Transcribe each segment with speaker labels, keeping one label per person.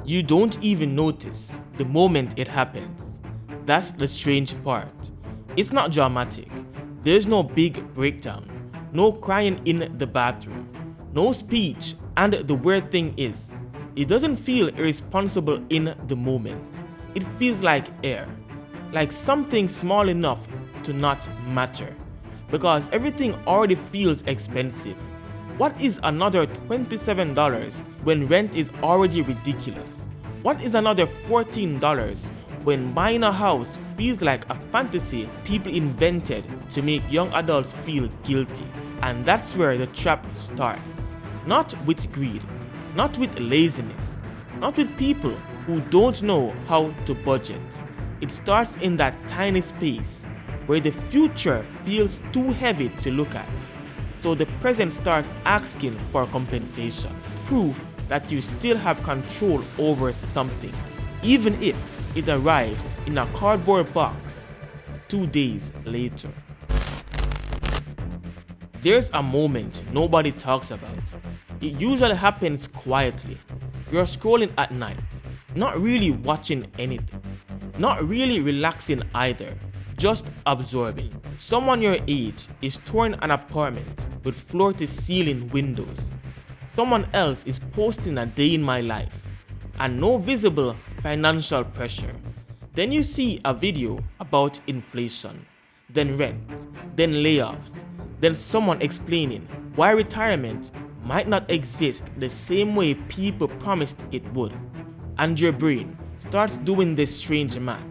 Speaker 1: You don't even notice the moment it happens. That's the strange part. It's not dramatic. There's no big breakdown, no crying in the bathroom, no speech, and the weird thing is, it doesn't feel irresponsible in the moment. It feels like air, like something small enough to not matter, because everything already feels expensive. What is another $27 when rent is already ridiculous? What is another $14 when buying a house feels like a fantasy people invented to make young adults feel guilty? And that's where the trap starts. Not with greed, not with laziness, not with people who don't know how to budget. It starts in that tiny space where the future feels too heavy to look at. So the present starts asking for compensation, proof that you still have control over something, even if it arrives in a cardboard box 2 days later. There's a moment nobody talks about. It usually happens quietly. You're scrolling at night, not really watching anything, not really relaxing either, just absorbing. Someone your age is touring an apartment with floor-to-ceiling windows. Someone else is posting a day in my life and no visible financial pressure. Then you see a video about inflation, then rent, then layoffs, then someone explaining why retirement might not exist the same way people promised it would. And your brain starts doing this strange math,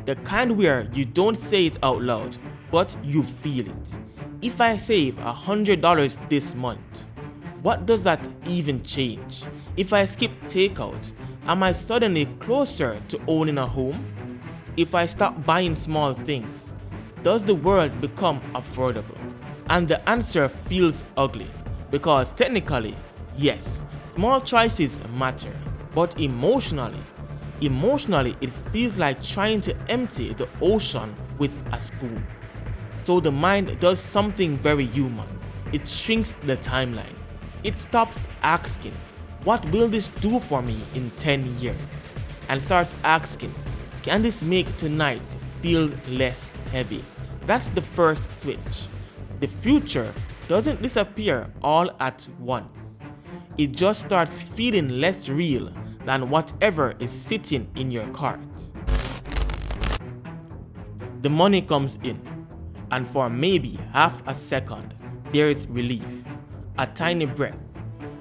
Speaker 1: the kind where you don't say it out loud, but you feel it. If I save $100 this month, what does that even change? If I skip takeout, am I suddenly closer to owning a home? If I stop buying small things, does the world become affordable? And the answer feels ugly, because technically, yes, small choices matter, but emotionally it feels like trying to empty the ocean with a spoon. So the mind does something very human. It shrinks the timeline. It stops asking, what will this do for me in 10 years? And starts asking, can this make tonight feel less heavy? That's the first switch. The future doesn't disappear all at once. It just starts feeling less real than whatever is sitting in your cart. The money comes in, and for maybe half a second, there is relief, a tiny breath,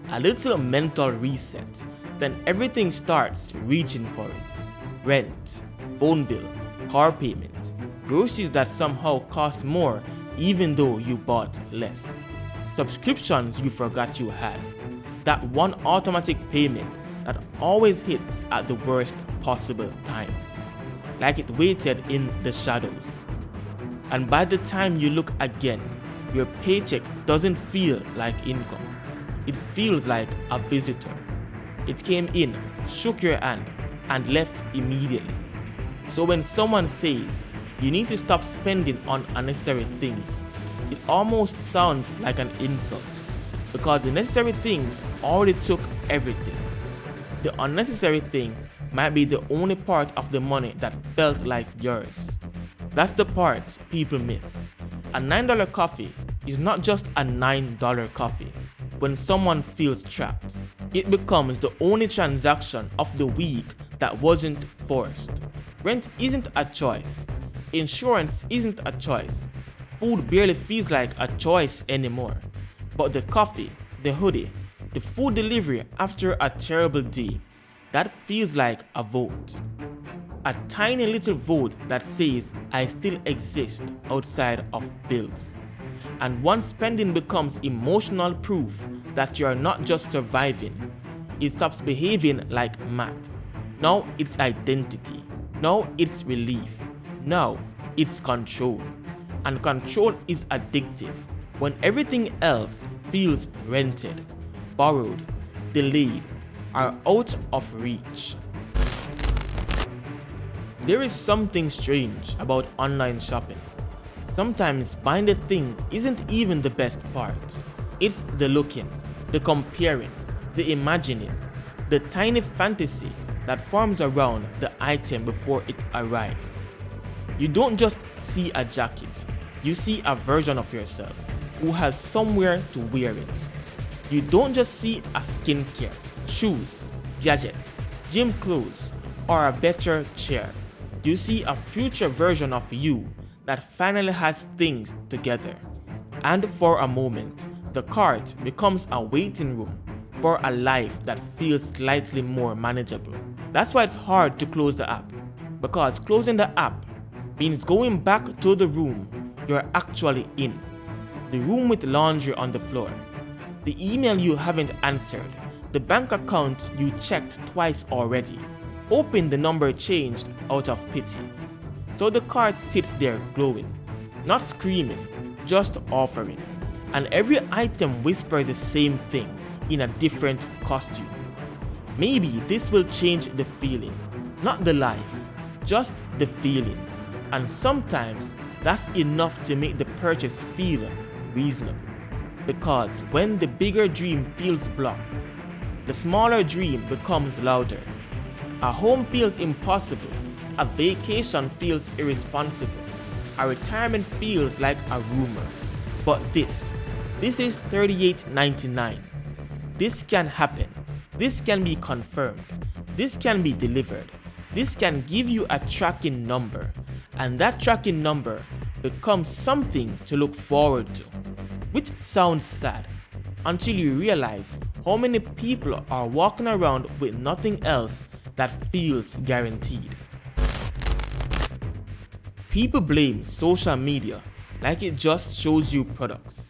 Speaker 1: a little mental reset, then everything starts reaching for it. Rent, phone bill, car payment, groceries that somehow cost more even though you bought less, subscriptions you forgot you had, that one automatic payment that always hits at the worst possible time, like it waited in the shadows. And by the time you look again, your paycheck doesn't feel like income. It feels like a visitor. It came in, shook your hand, and left immediately. So when someone says you need to stop spending on unnecessary things, it almost sounds like an insult, because the necessary things already took everything. The unnecessary thing might be the only part of the money that felt like yours. That's the part people miss. A $9 coffee is not just a $9 coffee. When someone feels trapped, it becomes the only transaction of the week that wasn't forced. Rent isn't a choice. Insurance isn't a choice. Food barely feels like a choice anymore. But the coffee, the hoodie, the food delivery after a terrible day, that feels like a vote. A tiny little vote that says I still exist outside of bills. And once spending becomes emotional proof that you are not just surviving, it stops behaving like math. Now it's identity. Now it's relief. Now it's control. And control is addictive when everything else feels rented, borrowed, delayed, or out of reach. There is something strange about online shopping. Sometimes buying the thing isn't even the best part. It's the looking, the comparing, the imagining, the tiny fantasy that forms around the item before it arrives. You don't just see a jacket, you see a version of yourself who has somewhere to wear it. You don't just see a skincare, shoes, gadgets, gym clothes, or a better chair. You see a future version of you that finally has things together. And for a moment, the cart becomes a waiting room for a life that feels slightly more manageable. That's why it's hard to close the app, because closing the app means going back to the room you're actually in. The room with laundry on the floor, the email you haven't answered, the bank account you checked twice already, hoping the number changed out of pity. So the cart sits there glowing, not screaming, just offering. And every item whispers the same thing in a different costume. Maybe this will change the feeling, not the life, just the feeling. And sometimes that's enough to make the purchase feel reasonable. Because when the bigger dream feels blocked, the smaller dream becomes louder. A home feels impossible, a vacation feels irresponsible, a retirement feels like a rumor. But this is $38.99. This can happen. This can be confirmed. This can be delivered. This can give you a tracking number. And that tracking number becomes something to look forward to. Which sounds sad, until you realize how many people are walking around with nothing else that feels guaranteed. People blame social media like it just shows you products.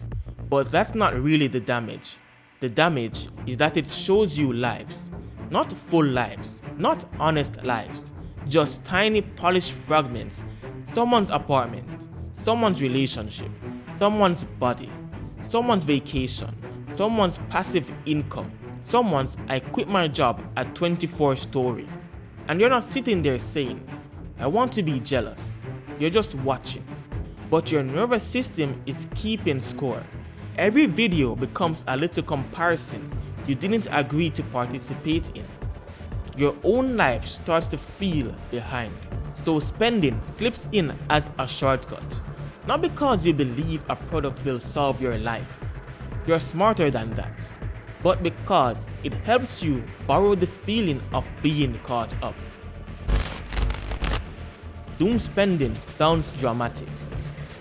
Speaker 1: But that's not really the damage. The damage is that it shows you lives. Not full lives, not honest lives. Just tiny polished fragments. Someone's apartment, someone's relationship, someone's body, someone's vacation, someone's passive income, someone's "I quit my job at 24 story." And you're not sitting there saying, "I want to be jealous." You're just watching. But your nervous system is keeping score. Every video becomes a little comparison you didn't agree to participate in. Your own life starts to feel behind. So spending slips in as a shortcut. Not because you believe a product will solve your life. You're smarter than that. But because it helps you borrow the feeling of being caught up. Doom spending sounds dramatic,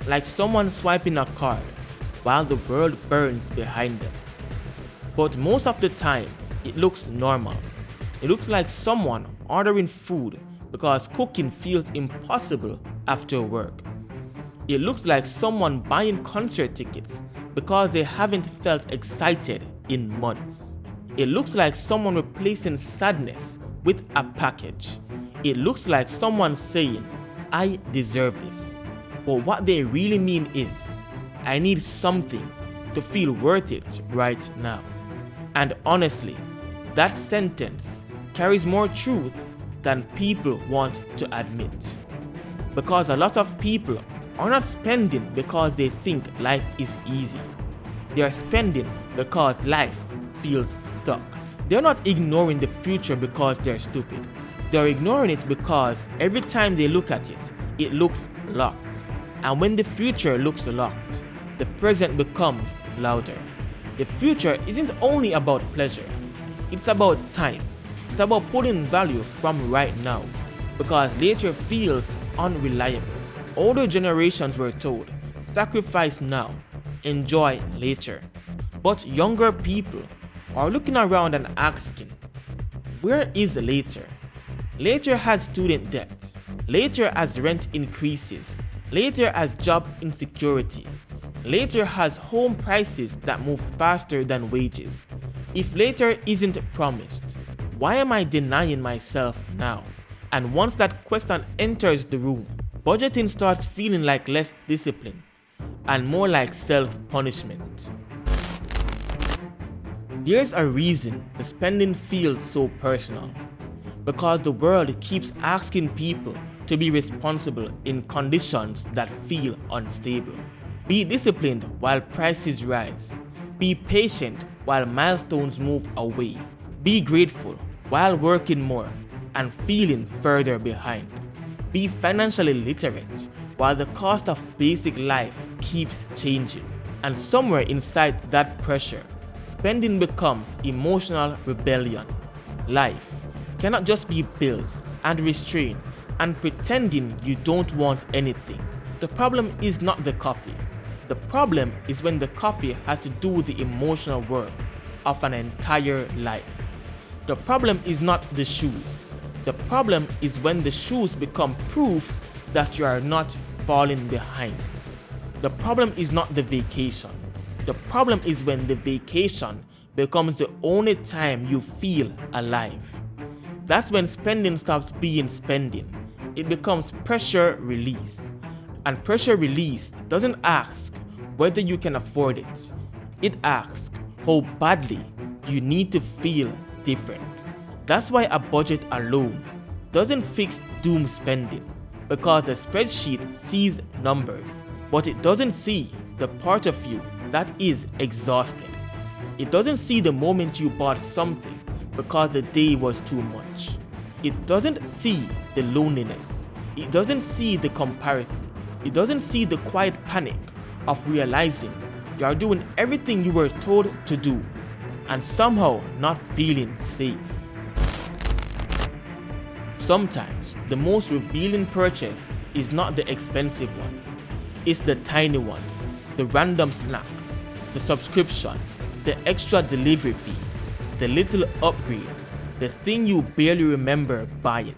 Speaker 1: like someone swiping a card while the world burns behind them. But most of the time, it looks normal. It looks like someone ordering food because cooking feels impossible after work. It looks like someone buying concert tickets because they haven't felt excited in months. It looks like someone replacing sadness with a package. It looks like someone saying, "I deserve this." But what they really mean is, "I need something to feel worth it right now." And honestly, that sentence carries more truth than people want to admit. Because a lot of people are not spending because they think life is easy. They are spending because life feels stuck. They're not ignoring the future because they're stupid. They're ignoring it because every time they look at it, it looks locked. And when the future looks locked, the present becomes louder. The future isn't only about pleasure, it's about time. It's about pulling value from right now, because later feels unreliable. Older generations were told, sacrifice now, enjoy later. But younger people are looking around and asking, where is later? Later has student debt, later as rent increases, later as job insecurity, later has home prices that move faster than wages. If later isn't promised, why am I denying myself now? And once that question enters the room, budgeting starts feeling like less discipline and more like self-punishment. There's a reason the spending feels so personal. Because the world keeps asking people to be responsible in conditions that feel unstable. Be disciplined while prices rise. Be patient while milestones move away. Be grateful while working more. and feeling further behind. Be financially literate while the cost of basic life keeps changing. And somewhere inside that pressure, spending becomes emotional rebellion. Life cannot just be bills and restraint and pretending you don't want anything. The problem is not the coffee. The problem is when the coffee has to do the emotional work of an entire life. The problem is not the shoes. The problem is when the shoes become proof that you are not falling behind. The problem is not the vacation. The problem is when the vacation becomes the only time you feel alive. That's when spending stops being spending. It becomes pressure release. And pressure release doesn't ask whether you can afford it. It asks how badly you need to feel different. That's why a budget alone doesn't fix doom spending, because the spreadsheet sees numbers, but it doesn't see the part of you that is exhausted. It doesn't see the moment you bought something because the day was too much. It doesn't see the loneliness. It doesn't see the comparison. It doesn't see the quiet panic of realizing you are doing everything you were told to do and somehow not feeling safe. Sometimes the most revealing purchase is not the expensive one. It's the tiny one, the random snack, the subscription, the extra delivery fee, the little upgrade, the thing you barely remember buying.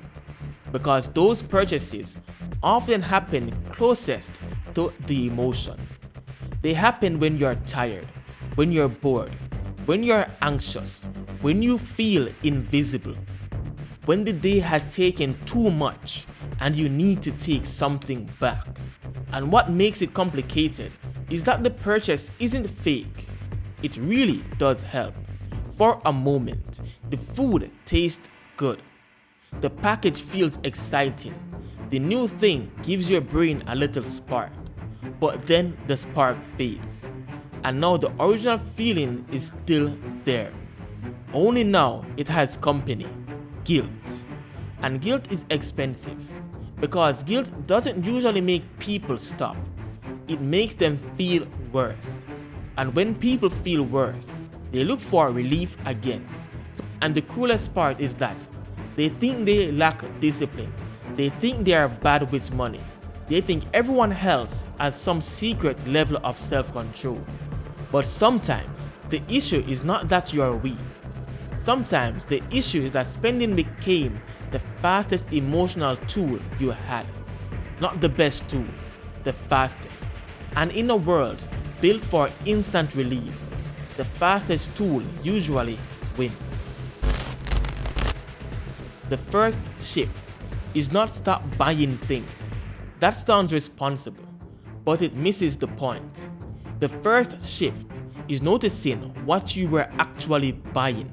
Speaker 1: Because those purchases often happen closest to the emotion. They happen when you're tired, when you're bored, when you're anxious, when you feel invisible, when the day has taken too much and you need to take something back. And what makes it complicated is that the purchase isn't fake. It really does help. For a moment, the food tastes good. The package feels exciting. The new thing gives your brain a little spark. But then the spark fades. And now the original feeling is still there. Only now it has company. Guilt. And guilt is expensive, because guilt doesn't usually make people stop. It makes them feel worse. And when people feel worse, they look for relief again. And the cruelest part is that they think they lack discipline. They think they are bad with money. They think everyone else has some secret level of self-control. But sometimes the issue is not that you are weak. Sometimes the issue is that spending became the fastest emotional tool you had. Not the best tool, the fastest. And in a world built for instant relief, the fastest tool usually wins. The first shift is not stop buying things. That sounds responsible, but it misses the point. The first shift is noticing what you were actually buying.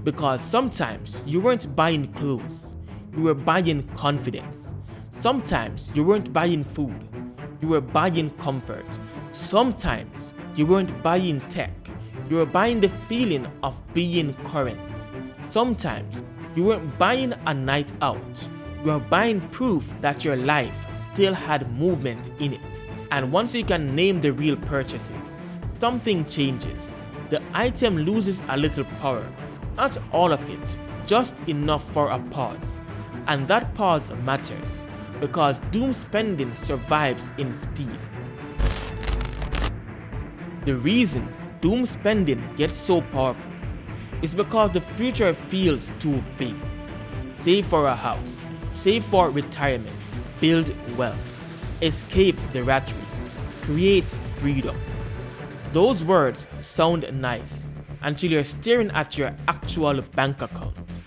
Speaker 1: Because sometimes you weren't buying clothes, you were buying confidence. Sometimes you weren't buying food, you were buying comfort. Sometimes you weren't buying tech, you were buying the feeling of being current. Sometimes you weren't buying a night out, you were buying proof that your life still had movement in it. And once you can name the real purchases, something changes. The item loses a little power. Not all of it, just enough for a pause. And that pause matters, because doom spending survives in speed. The reason doom spending gets so powerful is because the future feels too big. Save for a house, save for retirement, build wealth, escape the rat race, create freedom. Those words sound nice until you're staring at your actual bank account.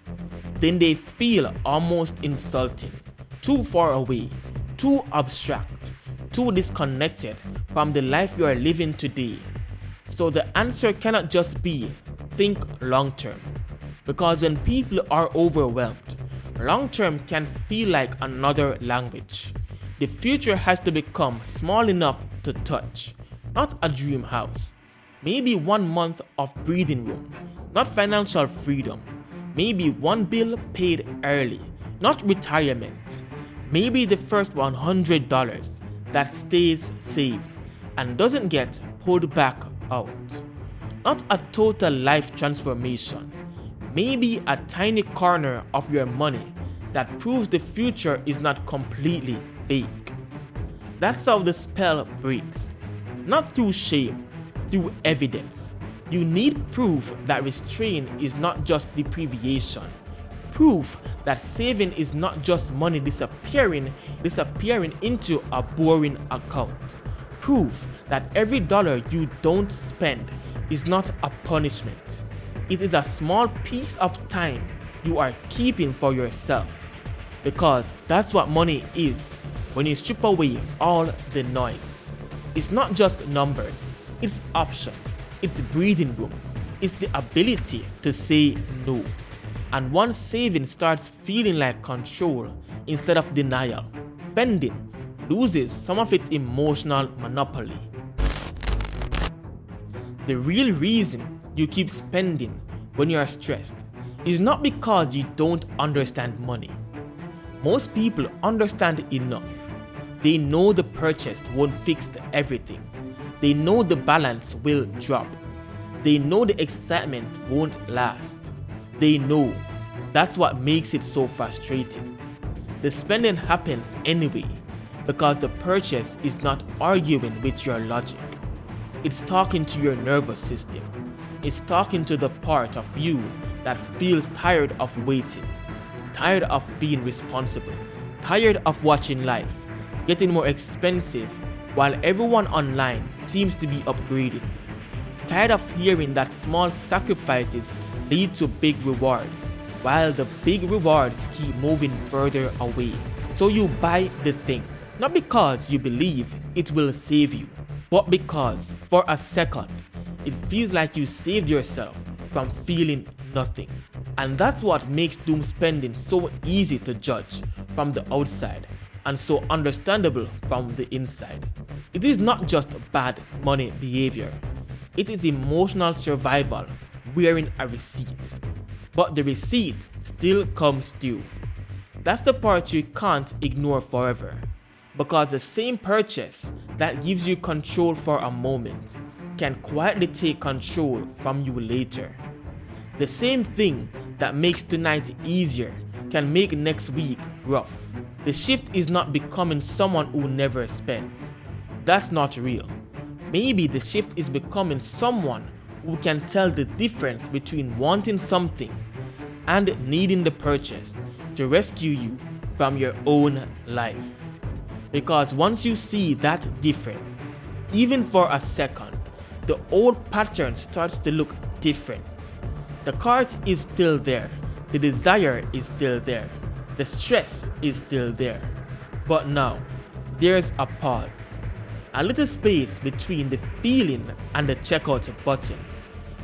Speaker 1: Then they feel almost insulting, too far away, too abstract, too disconnected from the life you are living today. So the answer cannot just be think long term, because when people are overwhelmed, long term can feel like another language. The future has to become small enough to touch, not a dream house. Maybe 1 month of breathing room, not financial freedom. Maybe one bill paid early, not retirement. Maybe the first $100 that stays saved and doesn't get pulled back out. Not a total life transformation. Maybe a tiny corner of your money that proves the future is not completely fake. That's how the spell breaks. Not through shame, through evidence. You need proof that restraint is not just deprivation. Proof that saving is not just money disappearing into a boring account. Proof that every dollar you don't spend is not a punishment. It is a small piece of time you are keeping for yourself. Because that's what money is when you strip away all the noise. It's not just numbers, it's options, it's breathing room, it's the ability to say no. And once saving starts feeling like control instead of denial, spending loses some of its emotional monopoly. The real reason you keep spending when you are stressed is not because you don't understand money. Most people understand enough. They know the purchase won't fix everything. They know the balance will drop. They know the excitement won't last. They know. That's what makes it so frustrating. The spending happens anyway because the purchase is not arguing with your logic. It's talking to your nervous system. It's talking to the part of you that feels tired of waiting, tired of being responsible, tired of watching life getting more expensive while everyone online seems to be upgrading. Tired of hearing that small sacrifices lead to big rewards, while the big rewards keep moving further away. So you buy the thing, not because you believe it will save you, but because for a second, it feels like you saved yourself from feeling nothing. And that's what makes doom spending so easy to judge from the outside and so understandable from the inside. It is not just bad money behavior. It is emotional survival wearing a receipt. But the receipt still comes due. That's the part you can't ignore forever. Because the same purchase that gives you control for a moment can quietly take control from you later. The same thing that makes tonight easier can make next week rough. The shift is not becoming someone who never spends. That's not real. Maybe the shift is becoming someone who can tell the difference between wanting something and needing the purchase to rescue you from your own life. Because once you see that difference, even for a second, the old pattern starts to look different. The cart is still there, the desire is still there, the stress is still there. But now, there's a pause. A little space between the feeling and the checkout button.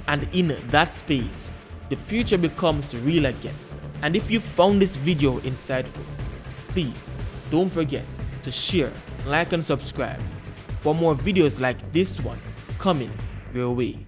Speaker 1: And in that space, the future becomes real again. And if you found this video insightful, please don't forget to share, like and subscribe for more videos like this one coming your way.